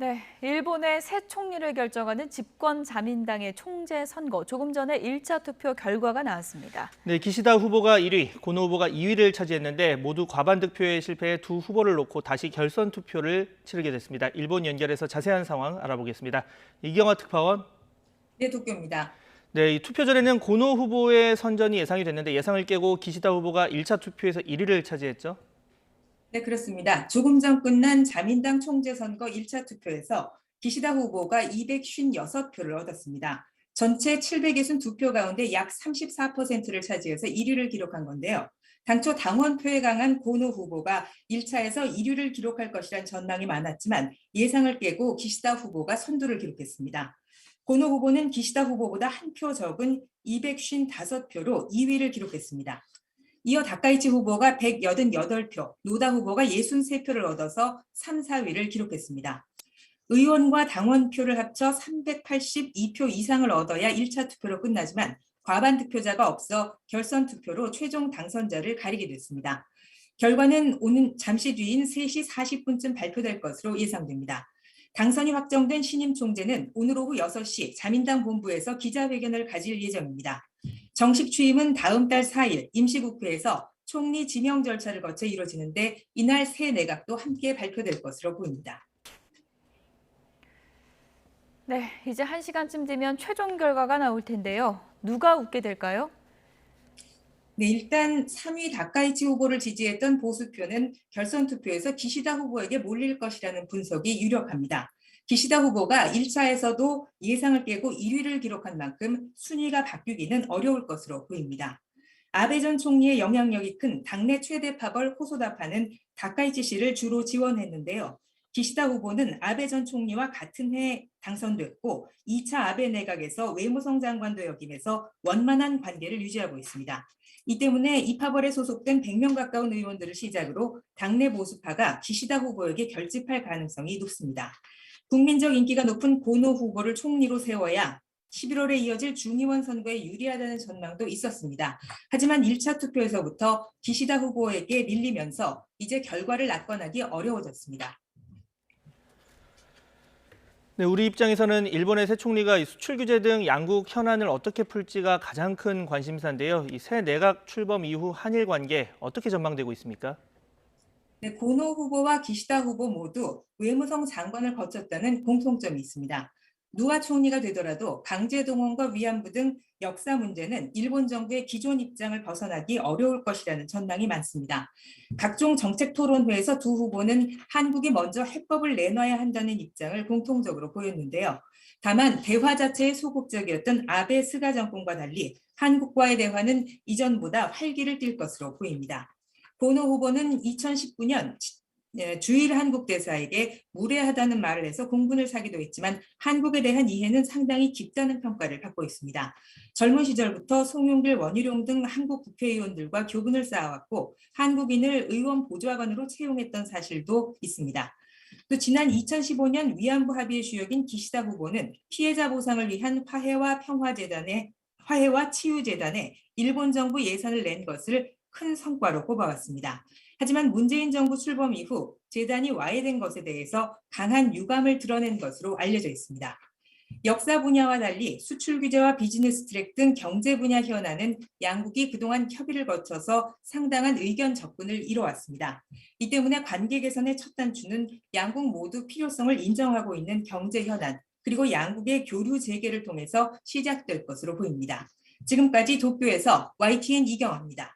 네, 일본의 새 총리를 결정하는 집권 자민당의 총재 선거. 조금 전에 1차 투표 결과가 나왔습니다. 네, 기시다 후보가 1위, 고노 후보가 2위를 차지했는데 모두 과반 득표에 실패해 두 후보를 놓고 다시 결선 투표를 치르게 됐습니다. 일본 연결해서 자세한 상황 알아보겠습니다. 이경화 특파원. 네, 도쿄입니다. 네, 이 투표 전에는 고노 후보의 선전이 예상이 됐는데 예상을 깨고 기시다 후보가 1차 투표에서 1위를 차지했죠. 네, 그렇습니다. 조금 전 끝난 자민당 총재 선거 1차 투표에서 기시다 후보가 256표를 얻었습니다. 전체 762표 가운데 약 34%를 차지해서 1위를 기록한 건데요. 당초 당원표에 강한 고노 후보가 1차에서 1위를 기록할 것이란 전망이 많았지만 예상을 깨고 기시다 후보가 선두를 기록했습니다. 고노 후보는 기시다 후보보다 한 표 적은 255표로 2위를 기록했습니다. 이어 다카이치 후보가 188표, 노다 후보가 63표를 얻어서 3, 4위를 기록했습니다. 의원과 당원표를 합쳐 382표 이상을 얻어야 1차 투표로 끝나지만 과반 득표자가 없어 결선 투표로 최종 당선자를 가리게 됐습니다. 결과는 오는 잠시 뒤인 3시 40분쯤 발표될 것으로 예상됩니다. 당선이 확정된 신임 총재는 오늘 오후 6시 자민당 본부에서 기자회견을 가질 예정입니다. 정식 취임은 다음 달 4일 임시국회에서 총리 지명 절차를 거쳐 이루어지는데 이날 새 내각도 함께 발표될 것으로 보입니다. 네, 이제 1시간쯤 되면 최종 결과가 나올 텐데요. 누가 웃게 될까요? 네, 일단 3위 다카이치 후보를 지지했던 보수표는 결선 투표에서 기시다 후보에게 몰릴 것이라는 분석이 유력합니다. 기시다 후보가 1차에서도 예상을 깨고 1위를 기록한 만큼 순위가 바뀌기는 어려울 것으로 보입니다. 아베 전 총리의 영향력이 큰 당내 최대 파벌 호소다파는 다카이치 씨를 주로 지원했는데요. 기시다 후보는 아베 전 총리와 같은 해 당선됐고 2차 아베 내각에서 외무성 장관도 역임해서 원만한 관계를 유지하고 있습니다. 이 때문에 이 파벌에 소속된 100명 가까운 의원들을 시작으로 당내 보수파가 기시다 후보에게 결집할 가능성이 높습니다. 국민적 인기가 높은 고노 후보를 총리로 세워야 11월에 이어질 중의원 선거에 유리하다는 전망도 있었습니다. 하지만 1차 투표에서부터 기시다 후보에게 밀리면서 이제 결과를 낙관하기 어려워졌습니다. 네, 우리 입장에서는 일본의 새 총리가 이 수출 규제 등 양국 현안을 어떻게 풀지가 가장 큰 관심사인데요. 이 새 내각 출범 이후 한일 관계 어떻게 전망되고 있습니까? 네, 고노 후보와 기시다 후보 모두 외무성 장관을 거쳤다는 공통점이 있습니다. 누가 총리가 되더라도 강제동원과 위안부 등 역사 문제는 일본 정부의 기존 입장을 벗어나기 어려울 것이라는 전망이 많습니다. 각종 정책 토론회에서 두 후보는 한국이 먼저 해법을 내놔야 한다는 입장을 공통적으로 보였는데요. 다만 대화 자체에 소극적이었던 아베 스가 정권과 달리 한국과의 대화는 이전보다 활기를 띨 것으로 보입니다. 고노 후보는 2019년 주일 한국 대사에게 무례하다는 말을 해서 공분을 사기도 했지만 한국에 대한 이해는 상당히 깊다는 평가를 받고 있습니다. 젊은 시절부터 송영길, 원희룡 등 한국 국회의원들과 교분을 쌓아왔고 한국인을 의원 보좌관으로 채용했던 사실도 있습니다. 또 지난 2015년 위안부 합의의 주역인 기시다 후보는 피해자 보상을 위한 화해와 치유재단에 일본 정부 예산을 낸 것을 큰 성과로 꼽아왔습니다. 하지만 문재인 정부 출범 이후 재단이 와해된 것에 대해서 강한 유감을 드러낸 것으로 알려져 있습니다. 역사 분야와 달리 수출 규제와 비즈니스 트랙 등 경제 분야 현안은 양국이 그동안 협의를 거쳐서 상당한 의견 접근을 이뤄왔습니다. 이 때문에 관계 개선의 첫 단추는 양국 모두 필요성을 인정하고 있는 경제 현안, 그리고 양국의 교류 재개를 통해서 시작될 것으로 보입니다. 지금까지 도쿄에서 YTN 이경화입니다.